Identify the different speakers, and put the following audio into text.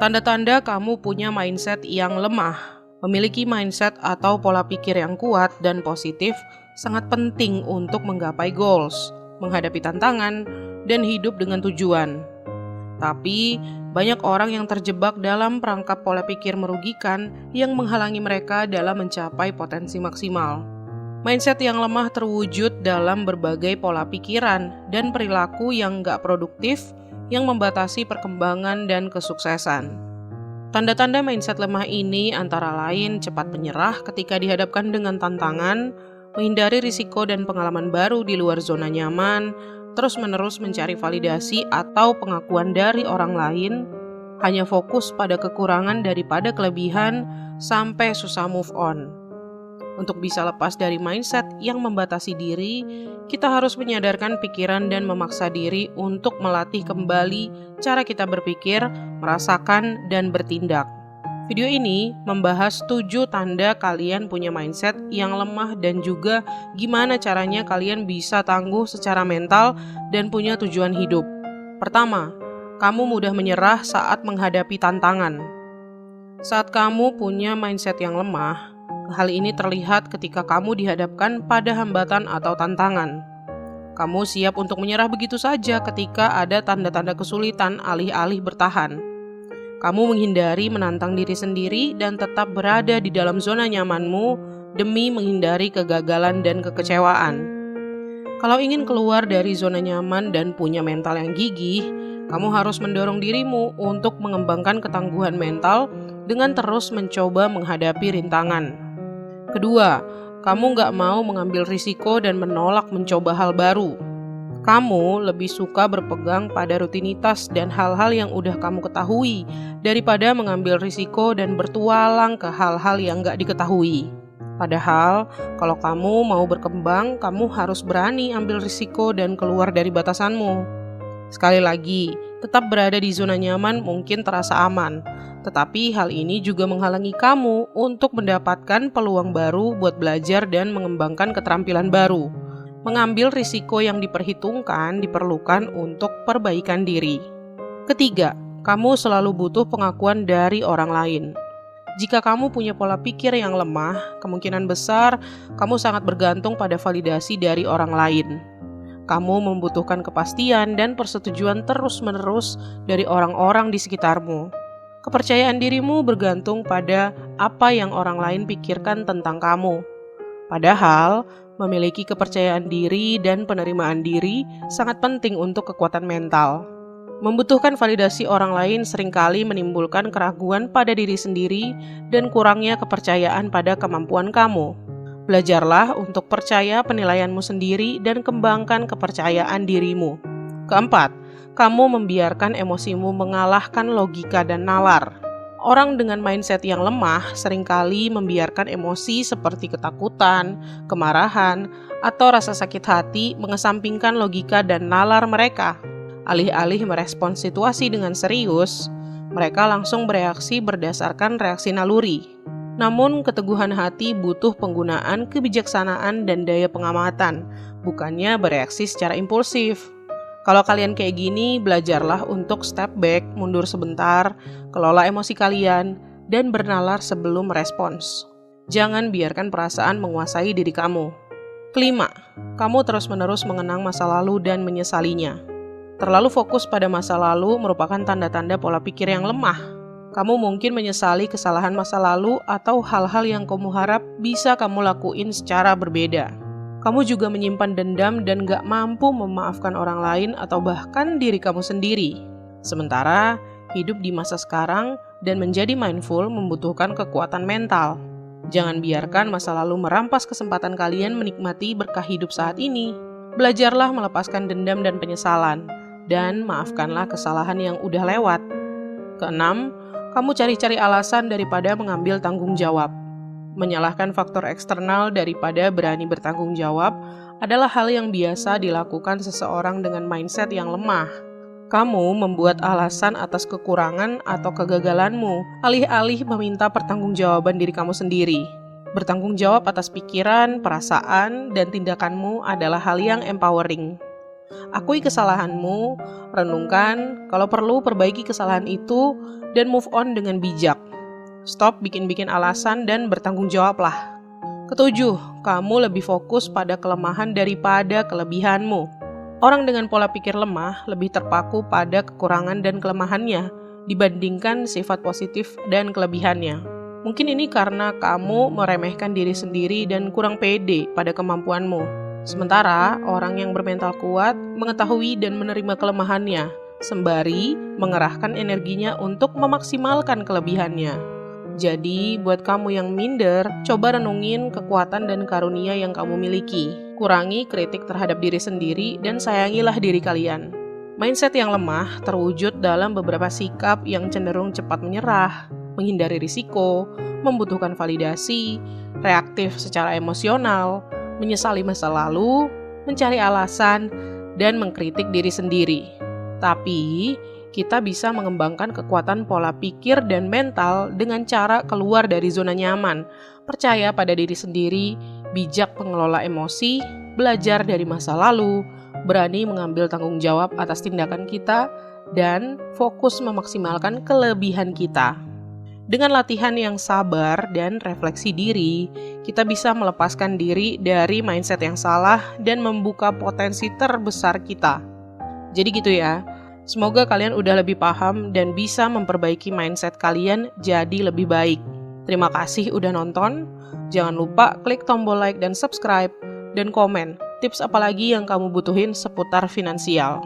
Speaker 1: Tanda-tanda kamu punya mindset yang lemah. Memiliki mindset atau pola pikir yang kuat dan positif sangat penting untuk menggapai goals, menghadapi tantangan, dan hidup dengan tujuan. Tapi, banyak orang yang terjebak dalam perangkap pola pikir merugikan yang menghalangi mereka dalam mencapai potensi maksimal. Mindset yang lemah terwujud dalam berbagai pola pikiran dan perilaku yang gak produktif yang membatasi perkembangan dan kesuksesan. Tanda-tanda mindset lemah ini antara lain cepat menyerah ketika dihadapkan dengan tantangan, menghindari risiko dan pengalaman baru di luar zona nyaman, terus-menerus mencari validasi atau pengakuan dari orang lain, hanya fokus pada kekurangan daripada kelebihan, sampai susah move on. Untuk bisa lepas dari mindset yang membatasi diri, kita harus menyadarkan pikiran dan memaksa diri untuk melatih kembali cara kita berpikir, merasakan, dan bertindak. Video ini membahas 7 tanda kalian punya mindset yang lemah dan juga gimana caranya kalian bisa tangguh secara mental dan punya tujuan hidup. Pertama, kamu mudah menyerah saat menghadapi tantangan. Saat kamu punya mindset yang lemah, hal ini terlihat ketika kamu dihadapkan pada hambatan atau tantangan. Kamu siap untuk menyerah begitu saja ketika ada tanda-tanda kesulitan alih-alih bertahan. Kamu menghindari menantang diri sendiri dan tetap berada di dalam zona nyamanmu demi menghindari kegagalan dan kekecewaan. Kalau ingin keluar dari zona nyaman dan punya mental yang gigih, kamu harus mendorong dirimu untuk mengembangkan ketangguhan mental dengan terus mencoba menghadapi rintangan. Kedua, kamu gak mau mengambil risiko dan menolak mencoba hal baru. Kamu lebih suka berpegang pada rutinitas dan hal-hal yang udah kamu ketahui daripada mengambil risiko dan bertualang ke hal-hal yang gak diketahui. Padahal, kalau kamu mau berkembang, kamu harus berani ambil risiko dan keluar dari batasanmu. Sekali lagi, tetap berada di zona nyaman mungkin terasa aman, tetapi hal ini juga menghalangi kamu untuk mendapatkan peluang baru buat belajar dan mengembangkan keterampilan baru. Mengambil risiko yang diperhitungkan diperlukan untuk perbaikan diri. Ketiga, kamu selalu butuh pengakuan dari orang lain. Jika kamu punya pola pikir yang lemah, kemungkinan besar kamu sangat bergantung pada validasi dari orang lain. Kamu membutuhkan kepastian dan persetujuan terus-menerus dari orang-orang di sekitarmu. Kepercayaan dirimu bergantung pada apa yang orang lain pikirkan tentang kamu. Padahal, memiliki kepercayaan diri dan penerimaan diri sangat penting untuk kekuatan mental. Membutuhkan validasi orang lain seringkali menimbulkan keraguan pada diri sendiri dan kurangnya kepercayaan pada kemampuan kamu. Belajarlah untuk percaya penilaianmu sendiri dan kembangkan kepercayaan dirimu. Keempat, kamu membiarkan emosimu mengalahkan logika dan nalar. Orang dengan mindset yang lemah seringkali membiarkan emosi seperti ketakutan, kemarahan, atau rasa sakit hati mengesampingkan logika dan nalar mereka. Alih-alih merespons situasi dengan serius, mereka langsung bereaksi berdasarkan reaksi naluri. Namun, keteguhan hati butuh penggunaan kebijaksanaan dan daya pengamatan, bukannya bereaksi secara impulsif. Kalau kalian kayak gini, belajarlah untuk step back, mundur sebentar, kelola emosi kalian, dan bernalar sebelum merespons. Jangan biarkan perasaan menguasai diri kamu. Kelima, kamu terus-menerus mengenang masa lalu dan menyesalinya. Terlalu fokus pada masa lalu merupakan tanda-tanda pola pikir yang lemah. Kamu mungkin menyesali kesalahan masa lalu atau hal-hal yang kamu harap bisa kamu lakuin secara berbeda. Kamu juga menyimpan dendam dan gak mampu memaafkan orang lain atau bahkan diri kamu sendiri. Sementara, hidup di masa sekarang dan menjadi mindful membutuhkan kekuatan mental. Jangan biarkan masa lalu merampas kesempatan kalian menikmati berkah hidup saat ini. Belajarlah melepaskan dendam dan penyesalan, dan maafkanlah kesalahan yang udah lewat. Keenam, kamu cari-cari alasan daripada mengambil tanggung jawab. Menyalahkan faktor eksternal daripada berani bertanggung jawab adalah hal yang biasa dilakukan seseorang dengan mindset yang lemah. Kamu membuat alasan atas kekurangan atau kegagalanmu, alih-alih meminta pertanggungjawaban diri kamu sendiri. Bertanggung jawab atas pikiran, perasaan, dan tindakanmu adalah hal yang empowering. Akui kesalahanmu, renungkan, kalau perlu perbaiki kesalahan itu, dan move on dengan bijak. Stop bikin-bikin alasan dan bertanggung jawablah. Ketujuh, kamu lebih fokus pada kelemahan daripada kelebihanmu. Orang dengan pola pikir lemah lebih terpaku pada kekurangan dan kelemahannya dibandingkan sifat positif dan kelebihannya. Mungkin ini karena kamu meremehkan diri sendiri dan kurang pede pada kemampuanmu. Sementara orang yang bermental kuat mengetahui dan menerima kelemahannya, sembari mengerahkan energinya untuk memaksimalkan kelebihannya. Jadi, buat kamu yang minder, coba renungin kekuatan dan karunia yang kamu miliki. Kurangi kritik terhadap diri sendiri dan sayangilah diri kalian. Mindset yang lemah terwujud dalam beberapa sikap yang cenderung cepat menyerah, menghindari risiko, membutuhkan validasi, reaktif secara emosional, menyesali masa lalu, mencari alasan, dan mengkritik diri sendiri. Tapi, kita bisa mengembangkan kekuatan pola pikir dan mental dengan cara keluar dari zona nyaman, percaya pada diri sendiri, bijak mengelola emosi, belajar dari masa lalu, berani mengambil tanggung jawab atas tindakan kita, dan fokus memaksimalkan kelebihan kita. Dengan latihan yang sabar dan refleksi diri, kita bisa melepaskan diri dari mindset yang salah dan membuka potensi terbesar kita. Jadi gitu ya, semoga kalian udah lebih paham dan bisa memperbaiki mindset kalian jadi lebih baik. Terima kasih udah nonton, jangan lupa klik tombol like dan subscribe, dan komen tips apa lagi yang kamu butuhin seputar finansial.